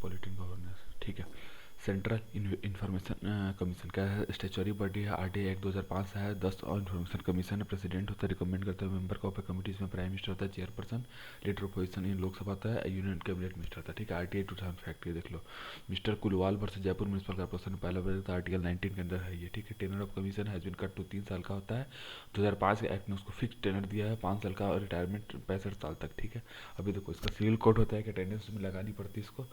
Metropolitan governance, ठीक है। Central information commission क्या है, स्टेचुअरी बॉडी है, आरटीआई एक्ट 2005 से है। 10 और इन्फॉर्मेशन कमीशन है, प्रेसिडेंट होता है, रिकमेंड करता है मेंबर का, कमिटीज में प्राइम मिनिस्टर होता है, चेयरपर्सन, लीडर ऑपोजिशन इन लोकसभा होता है, यूनियन कैबिनेट मिनिस्टर होता है, ठीक है। आरटीआई 2000 फैक्ट, ये देख लो। Mister Kulwal versus Jaipur municipal corporation, पहला वर्ग आर्टिकल 19 के अंदर है ये, ठीक है। Tenure of commission has been cut to 3 साल का होता है। 2005 के एक्ट ने उसको फिक्स टेनर दिया है 5 साल का, और रिटायरमेंट 65 साल तक, ठीक है। अभी देखो इसका सिविल कोड होता है कि अटेंडेंस में लगानी पड़ती है इसको।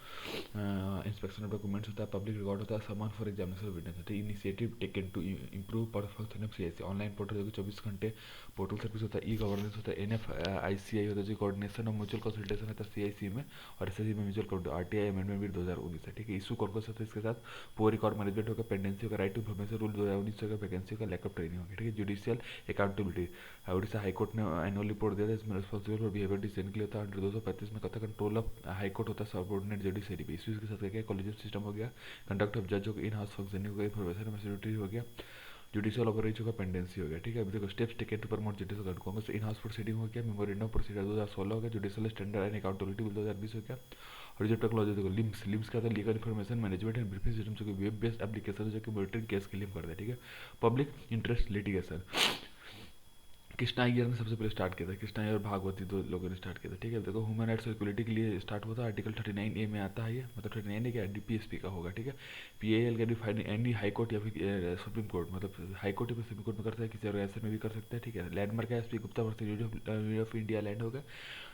इंस्पेक्शन ऑफ डॉक्यूमेंट्स होता है, पब्लिक रिकॉर्ड होता है, समन फॉर एग्जामिनेशन विटनेस होता है। Initiative taken to improve function of CIC, online portal जो कि 24 घंटे पोर्टल सर्विस होता है। ई गवर्नेंस होता है, NFICI होता है जो कोऑर्डिनेशन ऑफ म्यूचुअल कंसल्टेशन होता है सीआईसी में, और एसएससी में mutual count. RTI amendment bill 2019 है, ठीक है। इशू कौन कौन सा था इसके साथ, पुअर रिकॉर्ड मैनेजमेंट होगा, पेंडेंसी होगा, राइट टू इन्फॉर्मेशन रूल 2019 होगा, वैकेंसी होगा, लैक ऑफ ट्रेनिंग होगी, ठीक है। जुडिशियल अकाउंटेबिलिटी, उड़ीसा हाईकोर्ट ने एनुअल रिपोर्ट दिया था, इसमें रिस्पॉन्सिबल फॉर बिहेवियर डिसीजन के लिए होता है। अंडर 235 में कहता है कंट्रोल ऑफ हाईकोर्ट होता है सबऑर्डिनेट जुडिशरी पे। इसी के साथ क्या, कॉलेजियम सिस्टम हो गया, कंडक्ट ऑफ जज हो गया, इन हाउस फंक्शनिंग हो गया, इन्फॉर्मेशन सिक्योरिटी हो गया, जुडिशियल ऑपरेज होगा, पेंडेंसी हो गया, ठीक है। अभी देखो steps taken to promote judicial congress, in house proceeding हो गया, मेमोरेंडम ऑफ प्रोसीजर 2016 हो गया, judicial standard and accountability bill 2020 हो गया, और जो टेक्नोलॉजी देखो लिम्स क्या था, legal information management and briefing system जो कि वेब बेस्ड एप्लीकेशन जो कि मॉनिटरिंग केस के लिए करते हैं, ठीक है। Public interest litigation, Krishna Iyer ने सबसे पहले स्टार्ट किया था, कृष्णा अय्यर और भागवती दो लोगों ने स्टार्ट किया था, ठीक है। देखो ह्यूमन राइट्स और इक्वलिटी के लिए स्टार्ट हुआ था, आर्टिकल 39A में आता है ये, मतलब 39 है क्या, डीपीएसपी का होगा, ठीक है। PAL can be find any high court या फिर सुप्रीम कोर्ट, मतलब हाई कोर्ट या फिर सुप्रीम कोर्ट में कर सकते हैं, किसी ऑर्गेनाइजेशन में भी कर सकते हैं, ठीक है। लैंडमार्क है SP Gupta versus union of India land होगा,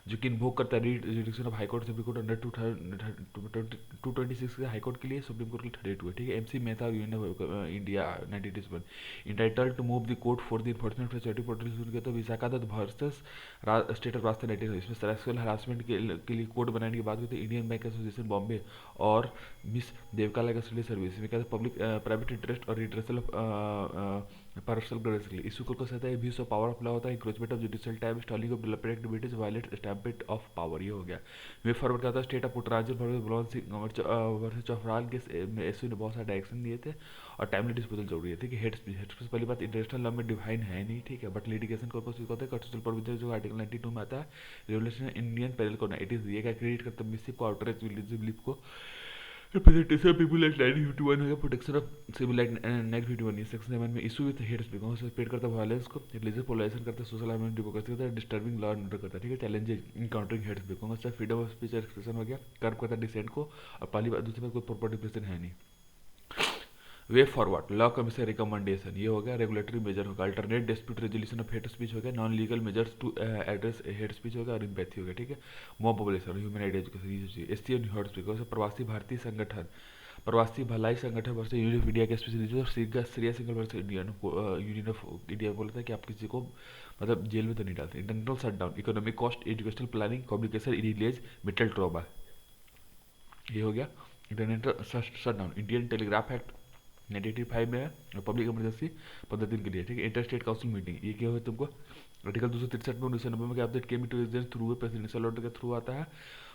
जो कि इन्वोक करता है jurisdiction of high court supreme court under 226 के हाई कोर्ट के लिए, सुप्रीम कोर्ट के लिए 32 है, ठीक है। एमसी मेहता और Union of India 1987, entitled to move the court for the enforcement of security protection के, तो Vishakha Dutt versus state of Rajasthan 19, इसमें सेक्सुअल हरासमेंट के लिए कोर्ट बनाने की बात हुई थी। इंडियन बैंक एसोसिएशन बॉम्बे और मिस देवकाला कस्टडी सर्विस में क्या था, पब्लिक प्राइवेट इंटरेस्ट और रिड्रेसल ऑफ पर्सनल ग्रेस के लिए। इशू को कहता है abuse of power of law होता है, encroachment of judicial time, stalling of development activities, violate stampede of power, ये हो गया। वे फॉरवर्ड करता है स्टेट ऑफ उत्तरांचल बुलंद सिंह वर्सेस चौफराल के एसयू ने बहुत सारे डायरेक्शन दिए थे, और टाइमली डिस्पोजल जरूरी है, ठीक है। हेड स्पीच पहली बात इंटरनेशनल लॉ में डिफाइन है नहीं, ठीक है, बट लिटिगेशन कॉर्पस होता है कॉन्स्टिट्यूशनल प्रोविजन जो आर्टिकल 92 में आता है, रेगुलेशन इंडियन पेनल कोड 80 ये क्या क्रिएट करता है मिसिव को, आउटरेज रिलीजियस बिलीफ को, रिप्रेजेंटेशन ऑफ पीपल एक्ट 1951 हो गया, protection of civil act 1951 section 7 में इशू विद हेड स्पीकर से पेड करता है वायलेंस को, रिलीजियस पोलराइजेशन करता है, सोशल हार्मनी डेमोक्रेसी करता है, डिस्टर्बिंग लॉ एंड ऑर्डर करता है, ठीक है। चैलेंजेस इनकाउंटरिंग हेड स्पीकर से फ्रीडम ऑफ स्पीच एक्सप्रेशन हो गया, कर्व करता है डिसेंट को, और पहली बात दूसरी बात कोई प्रॉपर्टी प्रेजेंट है नहीं। Way forward law commission recommendation, ये हो गया। रेगुलेटरी मेजर होगा, alternate dispute resolution of hate speech हो गया, non legal measures to address hate speech होगा, और एम्पैथी हो गया, ठीक है। Mob mobilisation, human right education, SC and hate speaker, Pravasi Bharatiya Sangathan, Pravasi Bhalai Sangathan versus union of India के स्पेशल, और Shreya Singhal versus Indian Union of India बोलता है कि आप किसी को मतलब जेल में तो नहीं डालते। International shutdown, economic cost, educational planning, communication release, metal trauma, ये हो गया। International shutdown, Indian telegraph act 1985 में है, और पब्लिक इमरजेंसी 15 दिन के लिए, ठीक है। इंटर स्टेट काउंसिल मीटिंग, ये क्या हुआ तुमको आर्टिकल 263 में 1990 में क्या update came to exist through presidential order के थ्रू आता है।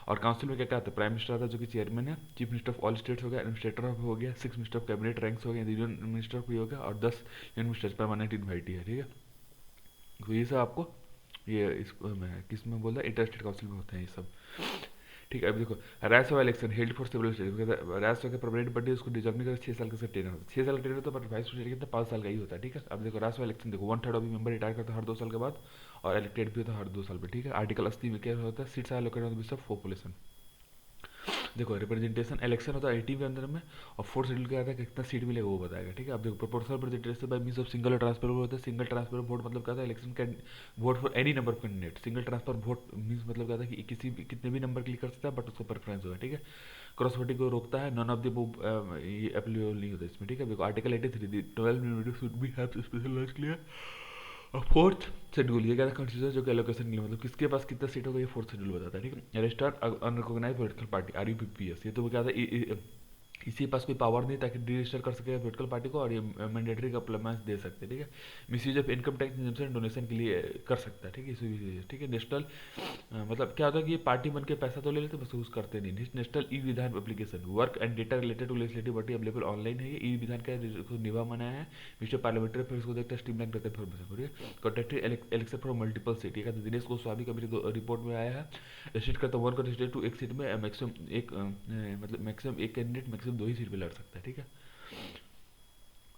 और काउंसिल में क्या क्या आता है, प्राइम मिनिस्टर आता है जो कि चेयरमैन है, chief minister of all states हो गया, एडमिनिस्ट्रेटर ऑफ हो गया, 6 मिनिस्टर ऑफ कैबिनेट रैंक्स हो गया, यूनियन मिनिस्टर ऑफ हो गया, और 10 यूनियन मिनिस्टर्स परमानेंट इन्वाइटी है, ठीक है। तो ये सब आपको ये इसको मैं किस में बोल रहा है, इंटर स्टेट काउंसिल में होते हैं ये सब, ठीक है। अभी देखो Rajya Sabha election held for civil state, Rajya Sabha का परमानेंट बर्थडे उसको डिजर्व नहीं करता, 6 साल का टेनर होता है, 6 साल का टेनर होता है, पर वाइस प्रेसिडेंट कितना 5 साल का ही होता है, ठीक है। अब देखो राज्यसभा इलेक्शन देखो 1/3 ऑफ मेंबर रिटायर करता है हर 2 साल के बाद, और इलेक्टेड भी होता है हर 2 साल पे, ठीक है। आर्टिकल 80 में क्या होता है, seats are located on the basis of population. देखो रिप्रेजेंटेशन इलेक्शन होता है 80 के अंदर में, और 4 शेड्यूल क्या आता है कितना सीट मिलेगा वो बताएगा, ठीक है। अब देखो proportional representation by means of single और ट्रांसफर होता है। सिंगल ट्रांसफर वोट मतलब क्या था, election can vote for any number of candidate. Single transfer vote means मतलब क्या था कि किसी भी कितने भी नंबर क्लिक कर सकता है, बट उसको प्रेफरेंस होगा, ठीक है। क्रॉस वोटिंग को रोकता है, नॉन ऑफ द ये एप्लीकेबल नहीं होता इसमें, ठीक है। देखो article 83 12 minute should be have special clear. और फोर्थ शेड्यूल ये क्या था, कॉन्स्टिट्यूशन जो कि एलोकेशन के लिए मतलब किसके पास कितना सीट होगा, ये फोर्थ शेड्यूल बताता है, ठीक है। Registered unrecognised political party, RUPPS, ये तो वो क्या था किसी के पास कोई पावर नहीं ताकि डिजिस्टर कर सके पोलिटिकल पार्टी को, और ये मैंडेटरी कंप्लायंस दे सकते हैं, ठीक है। Misuse of income tax exemption donation के लिए कर सकता है, ठीक है, इसी ठीक है। नेशनल मतलब क्या होता है कि ये पार्टी बन के पैसा तो ले लेते बस यूज करते नहीं। National e Vidhan application work and data related to legislative body available online है। ये ई विधान का निभा मनाया है, विश्व पार्लियामेंट्री अफेयर्स को देखते हैं स्ट्रीमलाइन करते हैं इन्फॉर्मेशन को, ठीक है। Contacted election for multiple seat, ये दिनेश गोस्वामी कमेटी रिपोर्ट में आया है। रिस्ट्रिक्ट करता है वन कंटेस्टेंट टू एक सीट में मैक्सिमम एक मतलब मैक्सिमम एक कैंडिडेट मैक्सिमम 2 ही सीट पे लड़ सकता है, ठीक है।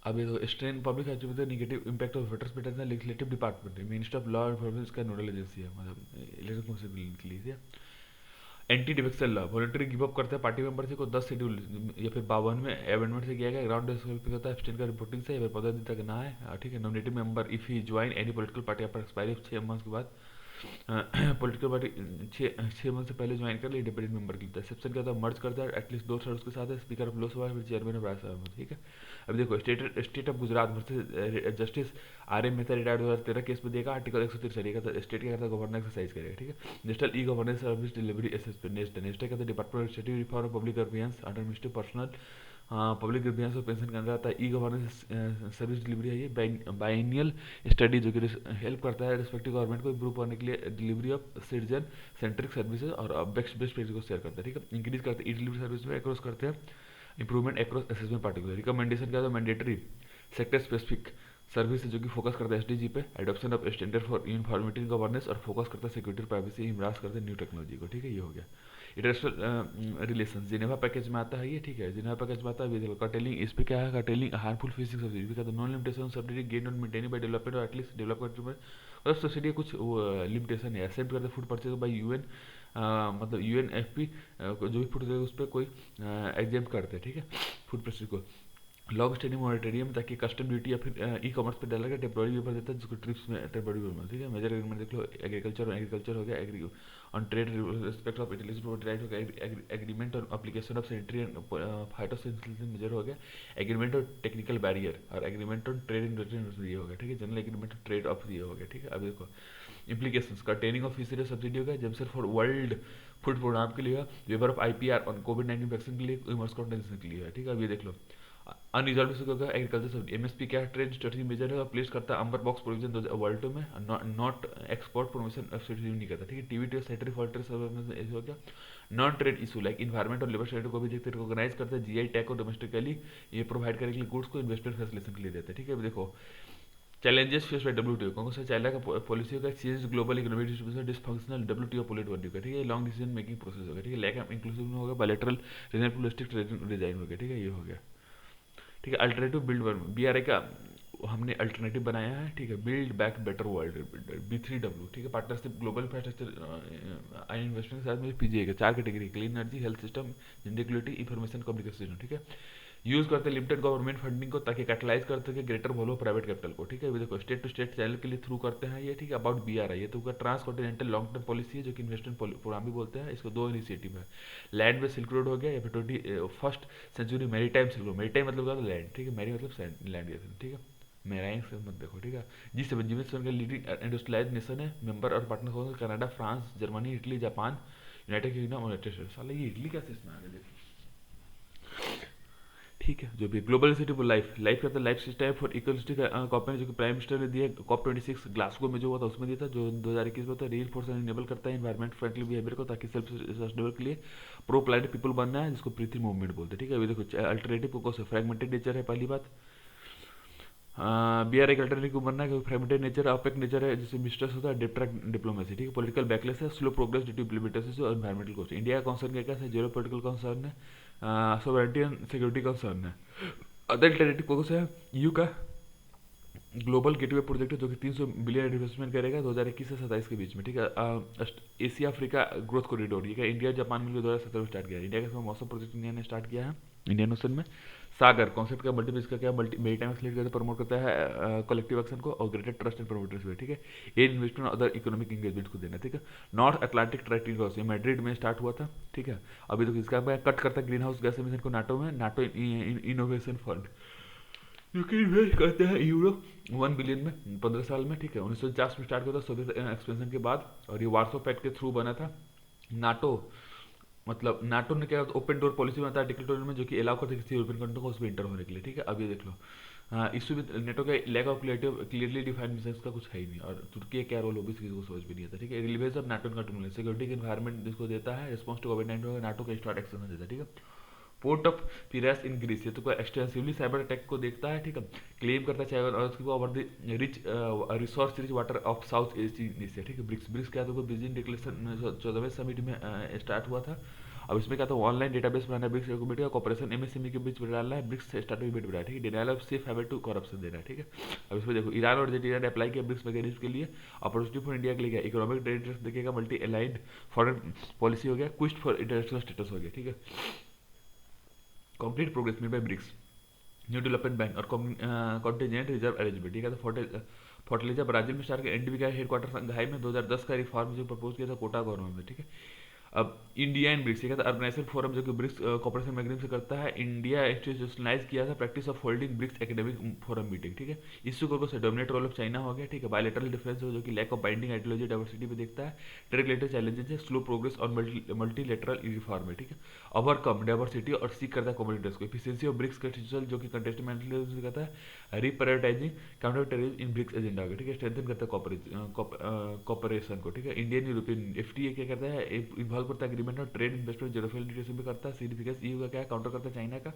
अब ये तो स्ट्रेन पब्लिक हेल्थ में negative impact of voters better legislative department है, मिनिस्टर ऑफ लॉ एनफोर्समेंट का नोडल एजेंसी है, मतलब इलेक्शन कमीशन के लिए। Anti defection law voluntary give up करता है पार्टी मेंबर को 10 शेड्यूल या फिर 52 में अमेंडमेंट से किया गया। ग्राउंड होता है एब्सटेंशन का रिपोर्टिंग से या फिर 15 दिन तक ना है, ठीक है। Nominative member if he join any political party after expiry 6 month के बाद पॉलिटिकल पार्टी 6 मंथ से पहले ज्वाइन कर ले इंडिपेंडेंट मेंबर के लिए। एक्सेप्शन क्या होता है, मर्ज करता है एटलीस्ट 2 थर्ड्स के साथ है, स्पीकर ऑफ लोकसभा फिर चेयरमैन ऑफ राज्यसभा, ठीक है। अब देखो state of Gujarat versus justice R M Mehta retired 2013 case में देगा आर्टिकल 163 स्टेट क्या करता है गवर्नर एक्सरसाइज करेगा, ठीक है। National e governance service delivery assessment national कहता है department of stative reform public affairs under ministry personnel public grievance और पेंशन के अंदर आता है। ई गवर्नेंस सर्विस डिलीवरी है ये बाइनियल स्टडी जो कि हेल्प करता है रिस्पेक्टिव गवर्नमेंट को इम्प्रूव करने के लिए delivery of citizen centric services और बेस्ट प्रैक्टिस को शेयर करता है, ठीक है। इंक्रीज करते हैं ई डिलीवरी सर्विस में एक्रॉस करते हैं improvement across assessment particular. Recommendation क्या होता है मैंडेटरी सेक्टर स्पेसिफिक सर्विस जो कि फोकस करता है एसडीजी पे, adoption of standard for uniformity in governance और फोकस करता है सिक्योरिटी प्राइवेसी इमराज करते हैं न्यू टेक्नोलॉजी को, ठीक है। ये हो गया इंटरनेशनल रिलेशन जिनेवा पैकेज में आता है ये, ठीक है। जिनेवा पैकेज में आता है कटेलिंग, इस पे क्या है कटेलिंग हार्मफुल फिजिक्स सब्सिडी का non limitation subsidy gain on maintain by development और एटलीस्ट डेवलप कंट्री में मतलब सब्सिडी कुछ लिमिटेशन है। एक्सेप्ट करते फूड परचेज बाय यूएन मतलब यूएनएफपी जो भी फूड देगा उस पर कोई एग्जाम करते हैं, ठीक है, फूड परचेज को। लॉन्ग स्टैंडिंग मॉनिटरियम ताकि कस्टम ड्यूटी या फिर ई कॉमर्स पे डाला गया टेम्प्रोरी पेपर देता है जिसको ट्रिप्स में टेम्प्रोरी पेपर, ठीक है। मेजर एग्रीमेंट देख लो एग्रीकल्चर हो गया on trade respect of intellectual property right हो गया। Agreement on application of sanitary and phytosanitary measure हो गया। एग्रीमेंट ऑन टेक्निकल बैरियर और एग्रीमेंट ऑन ट्रेड इन ये हो गया, ठीक है। General agreement on trade of ये हो गया, ठीक है। अब देखो इम्प्लीकेशंस का ट्रेनिंग ऑफ फिशरी सब्सिडी हो गया जेमसर फॉर वर्ल्ड फूड प्रोग्राम के लिए, वेवर ऑफ आईपीआर ऑन कोविड-19 वैक्सीन के लिए इमर्स कॉन्टेंशन के लिए है, ठीक है। अब ये देख लो अनरिजॉल्व इशू होगा एग्रीकल्चर सब एमएसपी क्या ट्रेड स्ट्रेटजी मेजर है प्लेस करता है अंबर बॉक्स प्रोविजन वर्ल्ड में नॉट एक्सपोर्ट प्रमोशन सब्सिडी नहीं करता, ठीक है। टीवीटी सेक्रेटरी फॉल्टर सब ऐसे हो गया। Non trade issue like environment और लेबर स्टैंडर्ड को भी देखते रिकॉग्नाइज करते हैं। जीआई टैग और डोमेस्टिकली ये प्रोवाइड करने के लिए गुड्स को इन्वेस्टमेंट फैसिलिटेशन के लिए देते हैं, ठीक है। देखो चैलेंजेस फेस बाय डब्ल्यूटीओ कौन सा चाइना का पॉलिसी होगा change global economic distribution dysfunctional WTO polite बन गया, ठीक है। लॉन्ग डिसीजन मेकिंग प्रोसेस होगा, ठीक है। लैक ऑफ इंक्लूसिव होगा बायलैटरल रीजनल स्ट्रिक्ट डिजाइन हो गया, ठीक है। ये हो गया, ठीक है। अल्टरनेटिव बिल्ड बीआरए का हमने अल्टरनेटिव बनाया है, ठीक है। Build back better world B3W, ठीक है। Partnership global infrastructure I investment के साथ में पीजीए का 4 category clean energy health system gender information communication system, ठीक है। यूज करते हैं लिमिटेड गवर्नमेंट फंडिंग को ताकि कैटलाइज कर सके ग्रेटर वॉल्यूम प्राइवेट कैपिटल को, ठीक है। देखो स्टेट टू स्टेट चैनल के लिए थ्रू करते हैं ये, ठीक है। अबाउट बीआरआई ये तो transcontinental long term policy है जो कि इन्वेस्टमेंट प्रोग्राम भी बोलते हैं इसको। 2 इनिशिएटिव है, लैंड बेस्ड सिल्क रोड हो गया या फिर 21st century maritime silk road. Maritime मतलब क्या लैंड, ठीक है। मैरी मतलब लैंड, ठीक है। मेराइन से मत देखो, ठीक है। G7 का लीडिंग इंडस्ट्रियलाइज नेशन है, मेंबर और पार्टनर कौन से Canada France Germany Italy Japan United kingdom और यूनाइटेड स्टेट्स। साला ये इटली कैसे इसमें आ गया देखो, ठीक है। जो भी ग्लोबल सिटी फॉर लाइफ का लाइफ सिस्टम फॉर इकोलॉजिस्टिक कॉपन जो कि प्राइम मिनिस्टर ने दिया COP26 ग्लासगो में जो हुआ था उसमें दिया था जो 2021 में था। रील फोर्स इनेबल करता है एनवायरमेंट फ्रेंडली बिहेवियर को ताकि सेल्फ सस्टेनेबल के लिए प्रो प्लानेट पीपल बनना है जिसको पृथ्वी मूवमेंट बोलते हैं, ठीक है। अभी देखो अल्टरनेटिव को फ्रेगमेंटेड नेचर है पहली बात। बी आर एक अल्टरनेटिव बनना है फ्रेगमेंटेड नेचर ऑपेक नेचर है जिससे मिस्टर्स होता है डिस्ट्रैक्ट डिप्लोमेसी, ठीक है। पॉलिटिकल बैकलेस है slow progress due to implementation और एनवायरमेंटल कॉस्ट। इंडिया का कंसर्न क्या है जीरो पॉलिटिकल कंसर्न है, सोवरेनिटी एंड सिक्योरिटी कंसर्न है। अदर अल्टरनेटिव फोकस है यू का ग्लोबल गेटवे प्रोजेक्ट है जो कि 300 बिलियन इन्वेस्टमेंट करेगा 2021 से 27 के बीच में, ठीक है। एशिया अफ्रीका ग्रोथ कॉरिडोर ये इंडिया जापान मिलकर 2017 में स्टार्ट किया है। इंडिया का मौसम प्रोजेक्ट इंडिया ने स्टार्ट किया है इंडियन ओशन में। सागर कॉन्सेप्ट का मल्टीपल का क्या मेरीटाइम एक्सलेट करके प्रमोट करता है कलेक्टिव एक्शन को और ग्रेटर ट्रस्ट एंड प्रमोटर्स भी, ठीक है। ये इन्वेस्टमेंट अदर इकोनॉमिक एंगेजमेंट को देना, ठीक है। नॉर्थ अटलांटिक ट्रेडिंग हाउस ये मैड्रिड में स्टार्ट हुआ था, ठीक है। अभी तो इसका कट करता है ग्रीन हाउस गैस एमिशन को नाटो में, नाटो इनोवेशन फंड जो कि इन्वेस्ट करते हैं यूरो 1 बिलियन में 15 साल में, ठीक है। 1950 में स्टार्ट हुआ था सोवियत एक्सपेंशन के बाद और ये वार्सो पैक्ट के थ्रू बना था नाटो मतलब नाटो ने क्या ओपन डोर पॉलिसी बनाता है आर्टिकल 12 में, जो कि अलाउ करते किसी यूरोपियन कंट्री को उसमें इंटर होने के लिए, ठीक है। अब ये देख लो, हाँ, इशू विद नेटो का lack of clearly defined missions का कुछ है ही नहीं, और तुर्की का क्या रोल होगी किसी को समझ भी नहीं आता, ठीक है। रिलीवेंस ऑफ नाटो का सिक्योरिटी एनवायरमेंट जिसको देता है, रिस्पॉन्स टू कोविड-19 नाटो का स्टार्ट एक्शन देता है, ठीक है। पोर्ट ऑफ पिरास इन ग्रीस, ये तो एक्सटेंसिवली साइबर अटैक को देखता है, ठीक है। क्लेम करता है चाहे और उसको over the rich resource rich water of south Asia, ठीक है। ब्रिक्स ब्रिक्स क्या था, बेजिंग डिक्लेरेशन 14वें समिट में स्टार्ट हुआ था। अब इसमें क्या था, ऑनलाइन डेटाबेस बनाना है, ब्रिक्स कम्युनिटी का कॉपरेशन एमएसएमई के बीच डालना है, ब्रिक्स स्टार्टअप बिट बढ़ाया, ठीक है। डिनायल ऑफ सेफ हैबिट टू करप्शन देना है, ठीक है। अब इसमें देखो, ईरान और जेट ने अप्लाई किया ब्रिक्स मैकेनिज्म के लिए, अपॉर्चुनिटी फॉर इंडिया के लिए क्या, इकोनॉमिक ट्रेड देखेगा, मल्टी अलाइंड फॉरेन पॉलिसी हो गया, क्विस्ट फॉर इंटरनेशनल स्टेटस हो गया, ठीक है। Complete progress made by BRICS, new development bank और कॉन्टीजेंट रिजर्व अरेंजमेंट, ठीक है। तो फोर्टलेजा ब्राजील में स्टार्ट किया, एनडीबी का हेडक्वार्टर संघाई में 2010 का रिफॉर्म जो प्रपोज किया था कोटा गवर्नमेंट में, ठीक है। अब इंडिया एंड ब्रिक्स, ये कहता है अर्गेनाइजेशन फोरम जो कि ब्रिक्स कॉर्पोरेशन मैगजीन से करता है, इंडिया इंस्टीट्यूशनलाइज किया था practice of holding BRICS academic forum meeting, ठीक है। इश्यू को से डोमिनेट रोल ऑफ चाइना हो गया, ठीक है। बायलैटरल डिफरेंस जो कि lack of binding ideology diversity पे देखता है, ट्रेड रिलेटेड चैलेंजेस है, स्लो प्रोग्रेस और मल्टीलेटरल रिफॉर्म है, ठीक है। ओवरकम डाइवर्सिटी और सीक करता है कॉमन इंटरेस्ट को, एफिशिएंसी ऑफ ब्रिक्स कंस्टिट्यूशन जो कि कंटेस्टमेंटली कहता है, reprioritising counter terrorism in BRICS agenda को, ठीक है। स्ट्रेंथन करता है कॉपरेशन को, ठीक है। इंडियन यूरोपियन एफटीए क्या करता है, इन्वॉल्व करता है एग्रीमेंट और ट्रेड इन्वेस्टमेंट जेरोफिलिटी भी करता है। सिग्निफिकेंस ईयू का क्या है, काउंटर करता है चाइना का।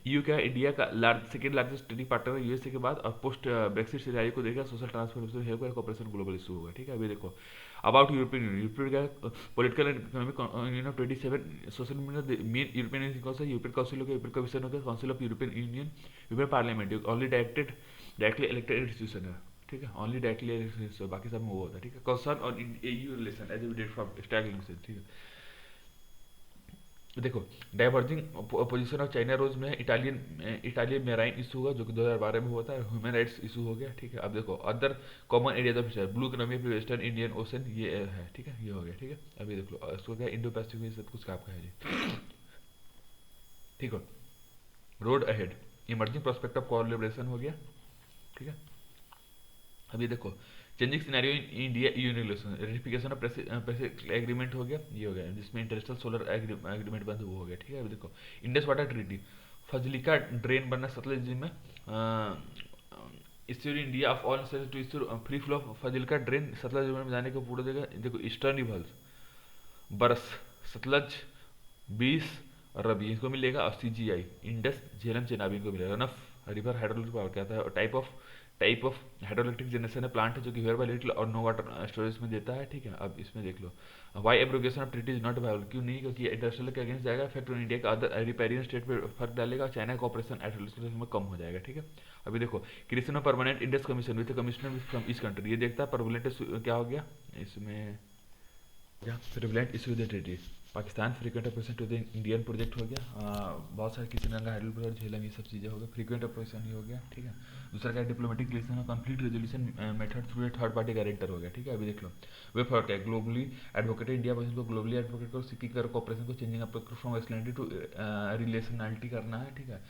ईयू क्या है, इंडिया का सेकंड लार्जेस्ट ट्रेडिंग पार्टनर है यूएसए के बाद, और पोस्ट ब्रेक्सिट सिनेरियो को देखा, social transformation health care cooperation global issue होगा, ठीक है। अभी देखो अबाउट यूरोपियन यूनियन, यूरोपियन क्या political and economic union of 27 social media main European European council हो गया, यूरोपियन कमीशन हो गया, council of European Union, European parliament only directly elected institution है, ठीक है। ओनली डायरेक्टली इलेक्टेड, बाकी सब में वो होता है, ठीक है। कंसर्न और AU relation as evident from struggling से, ठीक है। देखो डाइवर्जिंग पोजीशन ऑफ चाइना रोज में इटालियन मेराइन इशू हुआ जो कि 2012 में हुआ था, ह्यूमन राइट्स इशू हो गया, ठीक है। अब देखो other common areas of blue economy of western Indian ocean, ये है, ठीक है, ये हो गया, ठीक है। अभी देख लो इसको क्या इंडो पैसिफिक में सब कुछ आपका है जी, ठीक है। Road ahead, emerging prospect of collaboration हो गया, ठीक है। अब ये देखो changing scenario in India UN relation, ratification of Pacific agreement हो गया, ये हो गया, जिसमें इंटरनेशनल सोलर एग्रीमेंट बंद वो हो गया, ठीक है। अभी देखो Indus water treaty, Fazilka drain बनना सतलज में, ensure India of all to ensure free flow of Fazilka drain Sutlej में जाने को पूरा देगा। देखो ईस्टर्न रिवर्स बरस सतलज 20 रबी इनको मिलेगा, और सीजीआई इंडस झेलम चेनाबी इनको मिलेगा। Run of river hydraulic power क्या था, टाइप ऑफ हाइड्रोइलेक्ट्रिक जनरेशन है, प्लांट है जो कि वेयर बाय लिटिल और नो वाटर स्टोरेज में देता है, ठीक है। अब इसमें देख लो why abrogation of treaty is not viable, क्यों नहीं, क्योंकि इंटरनेशनल के अगेंस्ट जाएगा, इफेक्ट ऑन इंडिया का अदर रिपेरियन स्टेट पे फर्क डालेगा, चाइना का ऑपरेशन एटोलिस में कम हो जाएगा, ठीक है। अभी देखो creation of permanent Indus commission with commissioner from each country, ये देखता है परमानेंट क्या हो गया इसमें, prevalent issue the treaty. Pakistan frequent operation to the Indian project हो गया, बहुत सारे किसी रंगा हाइडल झेलम ये सब चीज़ें हो गई, फ्रीक्वेंट ऑपरेशन ही हो गया, ठीक है। दूसरा क्या डिप्लोमेटिक रिलेशन और conflict resolution method through a third party guarantor हो गया, ठीक है। अभी देख लो वे फॉर क्या ग्लोबली एडवोकेट, इंडिया पोजिशन को ग्लोबली एडवोकेट को सीकिंग कर कॉपरेशन को चेंजिंग अप्रोच फ्रॉम वेस्टलैंडी टू रिलेशनलिटी करना है, ठीक है।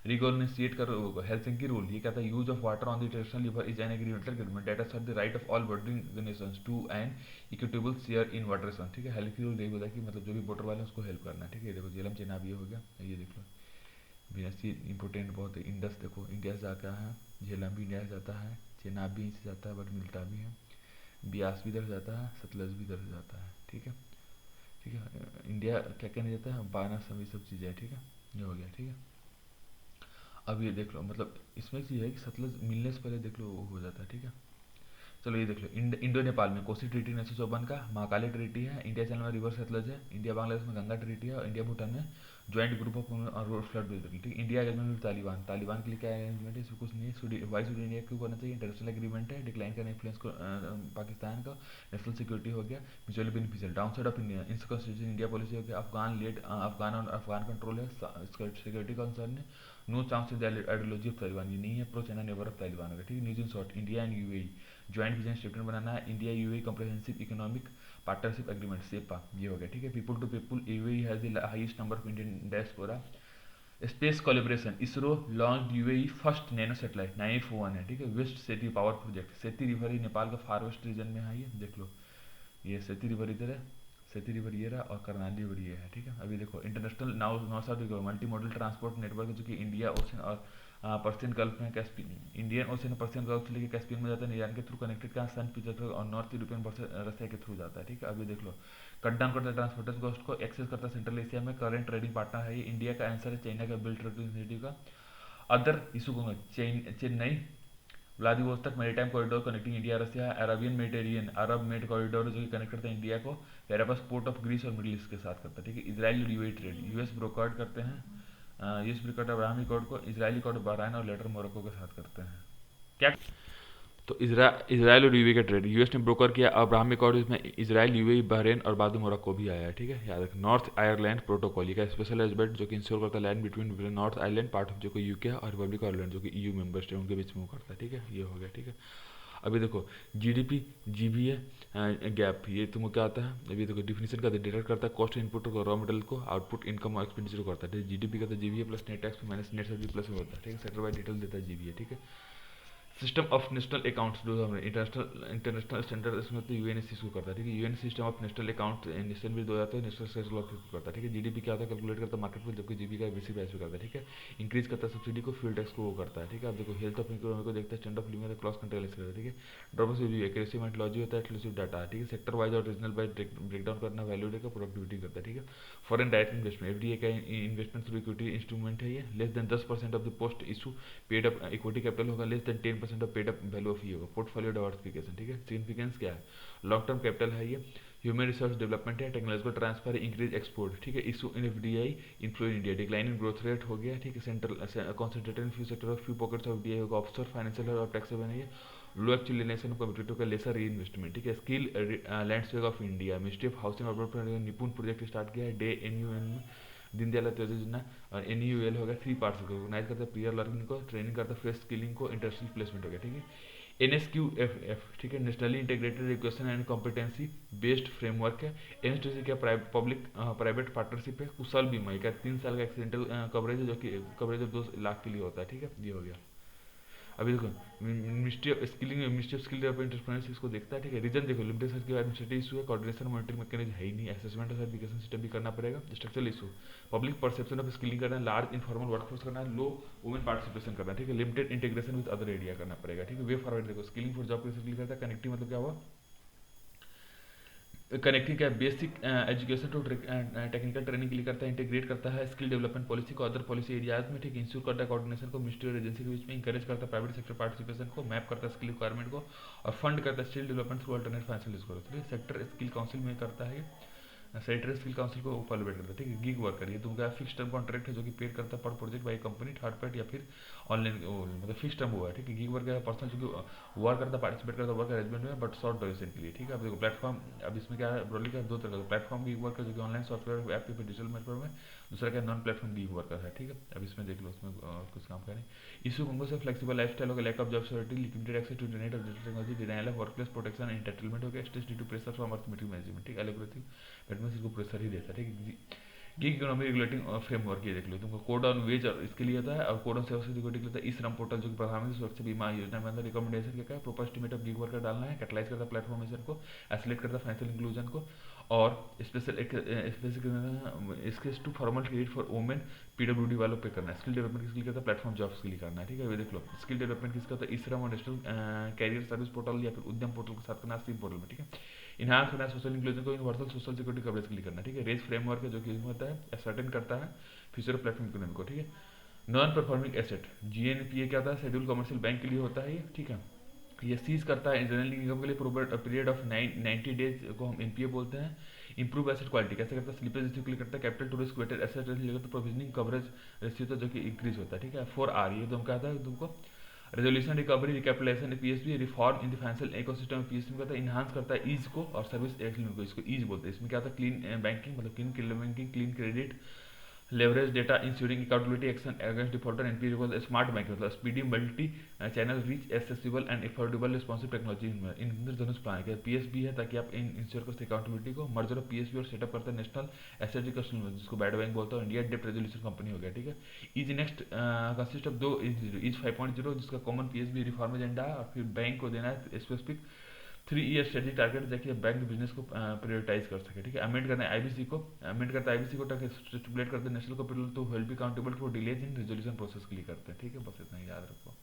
रिकॉग्निशिएट करो हेल्सिंकी रूल, ये कहता है use of water on the international river is an agreemental agreement that assert the right of all bordering nations to an equitable share in water resource, ठीक है। हेल्सिंकी रूल यही बोला कि मतलब जो भी बॉर्डर वाले हैं उसको हेल्प करना है, ठीक है। देखो झेलम चेनाब ये हो गया, ये देख लो बीएससी इंपोर्टेंट बहुत है। इंडस देखो इंडिया से जाता है, झेलम भी इंडिया से जाता है, चेनाब भी इनसे जाता है बट मिलता भी है, ब्यास भी इधर से जाता है, सतलज भी इधर से जाता है, ठीक है, ठीक है। इंडिया क्या क्या नहीं जाता है, बाना सभी सब चीज़ें हैं, ठीक है, ये हो गया, ठीक है। अब ये देख लो मतलब इसमें चीज़ है कि सतलज मिलने से पहले देख लो हो जाता है, ठीक है। चलो ये देख लो इंडो नेपाल में कोसी ट्रीटी 1954 का, महाकाली ट्रीटी है, इंडिया चैनल में रिवर सतलज है, इंडिया बांग्लादेश में गंगा ट्रीटी है, और इंडिया भूटान में joint group of road flood treaty, ठीक। इंडिया अगेंस्ट में तालिबान के लिए क्या अरेंजमेंट है, इसमें कुछ नहीं है, वाई शुड इंडिया क्यों करना चाहिए, इंटरनेशनल एग्रीमेंट है, डिक्लाइन करना इन्फ्लुएंस को पाकिस्तान का, नेशनल सिक्योरिटी हो गया, mutually beneficial, down side of India in constitution India policy हो गया, अफगान लेड अफगान और अफगान कंट्रोल है, सिक्योरिटी कंसर्न है, no chance ideology of Taliban, ये नहीं है pro China neighbour of Taliban होगा, ठीक है। News in short India and UAE joint vision statement बनाना है, India UAE comprehensive economic partnership agreement CEPA, ये हो गया, ठीक है। People to people UAE has the highest number of Indian diaspora. Space collaboration ISRO launch UAE first nano satellite 941 है, ठीक है। West Seti power project, Seti river ही नेपाल का फार वेस्ट रीजन में है, ये देख लो ये सेती रिवर इधर है, सती रिवर ये रहा और करनाली रिवर ये है, ठीक है। अभी देखो इंटरनेशनल नाउ नौसा देखो मल्टी मॉडल ट्रांसपोर्ट नेटवर्क जो कि इंडिया ओशन और पर्सियन गल्फ में Caspian Indian ocean Persian gulf से लेकर कैस्पियन में जाता है, ईरान के थ्रू कनेक्टेड का सन पीटर्सबर्ग और नॉर्थ यूरोपियन रसिया के थ्रू जाता है, ठीक है। अभी देख लो कट डाउन करता है ट्रांसपोर्टेशन कॉस्ट को, एक्सेस करता है सेंट्रल एशिया में, करंट ट्रेडिंग पार्टनर है ये। इंडिया का आंसर है चाइना का बिल्ड ट्रेड इनिशिएटिव का। अदर इशू को Chennai Vladivostok maritime corridor connecting India Russia, Arabian Mediterranean Arab Med corridor जो कि कनेक्ट करता है इंडिया को पेरापस पोर्ट ऑफ ग्रीस और मिडिल ईस्ट के साथ करता है, ठीक है। Israel UAE trade US brokered करते हैं, यूएस ब्रोकर्ड अब्राहमी कोड को, इजरायली कोड बहराइन और लेटर मोरक्को के साथ करते हैं क्या। तो इसराइल और यूएई का ट्रेड यूएस ने ब्रोकर किया अब्राहमिक अकॉर्ड, इसमें इसराइल यूएई बहरेन और बाद में मोरक्को भी आया है, ठीक है। याद रखें नॉर्थ आयरलैंड प्रोटोकॉल का स्पेशल एस्पेक्ट जो कि इंश्योर करता है land between north Ireland part of जो कि यूके और रिपब्लिक आयरलैंड जो कि ईयू मेंबर स्टेट उनके बीच में करता है, ठीक है। ये हो गया, ठीक है। अभी देखो जीडीपी जीबीए गैप ये तुमको क्या आता है, अभी देखो डिफिनेशन का डिटेक्ट करता है कॉस्ट इनपुट को रॉ मटेरियल को, आउटपुट इनकम और एक्सपेंडिचर को करता है, जीडीपी का GBA plus net tax minus net service plus में होता है, ठीक है। सेक्टर वाइज डिटेल देता है जीबीए, ठीक है। सिस्टम ऑफ नेशनल अकाउंट्स जो हमें इंटरनेशनल स्टैंडर्ड इसमें तो यूएनएससी को करता है, ठीक है। UN system of national account national भी दो जाता है, नेशनल स्टेट लॉ करता है, ठीक है। जीडीपी क्या होता है कैलकुलेट करता है मार्केट में, जबकि जीबी का बेसिक प्राइस पे करता है, ठीक है। इंक्रीज करता है सब्सिडी को, फ्यूल टैक्स को वो करता है, ठीक है। अब देखो हेल्थ ऑफ इकोनॉमी को देखता है, stand of living cross country करता है, ठीक है। ड्रॉबस रिव्यू एक्यूरेसी मेट्रोलॉजी होता है, एक्सक्लूसिव डाटा, ठीक है। सेक्टर वाइज और रीजनल वाइज ब्रेकडाउन करना, वैल्यू का प्रोडक्टिविटी करता है, ठीक है। फॉरेन डायरेक्ट इन्वेस्टमेंट एफडीए का इन्वेस्टमेंट थ्रू इक्विटी इंस्ट्रूमेंट है ये, less than 10% of the post issue paid up equity capital होगा, less than 10% of paid up value of ये होगा। पोर्टफोलियो डाइवर्सिफिकेशन, ठीक है। सिग्निफिकेंस क्या है, लॉन्ग टर्म कैपिटल है ये, ह्यूमन रिसोर्स डेवलपमेंट है, टेक्नोलॉजिकल ट्रांसफर, इंक्रीज एक्सपोर्ट, ठीक है। Issue in FDI inflow in India, decline in growth rate हो गया, ठीक है। Central concentrated in few sector of few pockets of FDI होगा, ऑफशोर फाइनेंशियल और टैक्स हेवन है ये। लो एक्चुअलाइजेशन ऑफ कॉम्पिटिटिव का लेसर री इन्वेस्टमेंट, ठीक है। Skill landscape of India, ministry of housing और निपुण प्रोजेक्ट स्टार्ट किया है, डे एनयूएन में दीनदयाल योजना और एनयूएल हो गया, 3 पार्ट्स को ऑर्गेनाइज करता है, पीयर लर्निंग को, ट्रेनिंग करता है, फ्रेश स्किलिंग को, इंडस्ट्रियल प्लेसमेंट हो गया, ठीक है। NSQFF, ठीक है, nationally integrated education and competency based framework है। एनएसटीसी क्या पब्लिक प्राइवेट पार्टनरशिप है। कुशल बीमा क्या 3 साल का एक्सीडेंटल कवरेज है जो कि कवरेज ऑफ 2 लाख के लिए होता है, ठीक है। ये हो गया। अभी देखो ministry of skilling ministry of skill development entrepreneurship इसको देखता है, ठीक है। रीजन देखो लिमिटेशन के एडमिनिस्ट्रेटिव इशू है, कोऑर्डिनेशन मॉनिटरिंग मैकेनिज्म है ही नहीं, असेसमेंट और सर्टिफिकेशन सिस्टम भी करना पड़ेगा। Structural issue public perception of skilling करना है, लार्ज इनफॉर्मल वर्कफोर्स करना है, लो वुमेन पार्टिसिपेशन करना है, ठीक है। Limited integration with other area करना पड़ेगा, ठीक है। वे फॉरवर्ड देखो स्किलिंग फॉर जॉब कैसे क्लिक करता है, कनेक्टिंग मतलब क्या हुआ, कनेक्टिंग क्या basic education to technical training के लिए करता है, इंटीग्रेट करता है स्किल डेवलपमेंट पॉलिसी को अदर पॉलिसी एरियाज में, ठीक है। इंश्योर करता है कोऑर्डिनेशन को मिनिस्ट्री और एजेंसी के बीच में, इंकरेज करता है प्राइवेट सेक्टर पार्टिसिपेशन को, मैप करता है स्किल रिक्वायरमेंट को और फंड करता है skill development through alternate financial resource. Sector skill council में करता है सेक्टर स्किल काउंसिल को फॉलोवेट करता है, ठीक है। गिग वर्कर ये तुमका फिक्स टर्म कॉन्ट्रैक्ट है जो कि पेड करता है पर project by company third party या फिर ऑनलाइन मतलब फिक्स टर्म हुआ है, ठीक है। गिग वर्कर पर्सन जो कि वर्क करता पार्टिसिपेट करता वर्क अरेंजमेंट में बट शॉर्ट ड्यूरेशन के लिए, ठीक है। अब देखो प्लेटफॉर्म अब इसमें क्या है ब्रॉडली का 2 तरह का प्लेटफॉर्म गिग वर्कर जो कि ऑनलाइन सॉफ्टवेयर ऐप पे डिजिटल प्लेटफॉर्म है, दूसरा क्या नॉन प्लेटफॉर्म गिग वर्कर है, ठीक है। अब इसमें देख लो उसमें कुछ काम करें। इशू कॉन्गो से फ्लेक्सिबल लाइफस्टाइल हो गया, lack of job security, limited access to internet और digital technology, denial of workplace protection and entertainment हो गया, stress due to pressure from arithmetic management, ठीक है। एलोपैथिक बैटमैन इसको प्रेशर ही देता है, ठीक है। गिग इकोनॉमी रेगुलेटिंग फ्रेमवर्क ये देख लो तुमको, कोड ऑन वेज और इसके लिए होता है और कोड ऑन सेवा सिक्योरिटी के लिए होता है। ई श्रम पोर्टल जो कि प्रधानमंत्री सुरक्षा बीमा योजना में अंदर रिकमेंडेशन क्या है, proper estimate of gig worker डालना है, कैटलाइज करता है प्लेटफॉर्मेशन को, एसलेट करता है फाइनेंशियल इंक्लूजन को और special skills to formal credit for women PWD वालों पे करना है। स्किल डेवलपमेंट किसके लिए करता है, प्लेटफॉर्म जॉब्स के लिए करना है, ठीक है। ये देख लो स्किल डेवलपमेंट किसका होता है, ई श्रम और नेशनल कैरियर सर्विस पोर्टल या फिर उद्यम पोर्टल के साथ करना है, स्कीम पोर्टल में, ठीक है। इनहांस करना है सोशल इंक्लूजन को, यूनिवर्सल सोशल सिक्योरिटी कवरेज के लिए करना है, ठीक है। रेस फ्रेमवर्क है जो कि होता है असर्टेन करता है फ्यूचर प्लेटफॉर्म इकोनॉमी को, ठीक है। नॉन परफॉर्मिंग एसेट जीएनपीए क्या होता है, शेड्यूल कमर्शियल बैंक के लिए होता है ये, ठीक है। ये सीज करता है जनरल इनकम के लिए पीरियड ऑफ 90 डेज को हम एनपीए बोलते हैं। इंप्रूव एसेट क्वालिटी कैसे करता है, स्लिपेज रेशियो के लिए करता है, capital to risk weighted asset ratio तो प्रोविजनिंग कवरेज रेशियो तो जो कि इंक्रीज होता है, ठीक है। 4R ये तुम कहता है तुमको resolution recovery recapitalisation PSB reform in the financial ecosystem PSB करता है, इनहांस करता है ईज को और सर्विस एक्सलेंस को, इसको ईज बोलते हैं। इसमें क्या होता है क्लीन बैंकिंग मतलब clean banking, clean credit, leverage data ensuring accountability action against defaulter NP recall, smart bank मतलब speedy multi channel reach accessible and affordable responsive technology in Indradhanush plan है। पीएसबी है ताकि आप इन इंश्योर कर accountability को, merger of PSB और setup करता है नेशनल एसेट रिकंस्ट्रक्शन जिसको बैड बैंक बोलता है, इंडिया डेप्ट रेजोल्यूशन कंपनी हो गया, ठीक है। Is next consist of 2 is 5.0 जिसका कॉमन पीएसबी रिफॉर्म एजेंडा है और फिर बैंक को देना है स्पेसिफिक 3 ईयर स्ट्रेटजी टारगेट देखिए बैंक बिजनेस को प्रायोरिटाइज कर सके, ठीक है। अमेंड करना है आईबीसी को, अमेंड करता है आईबीसी को ताकि स्टिपुलेट करते हैं national capital to help accountable for delays in resolution process के लिए करते हैं, ठीक है। बस इतना ही याद रखो।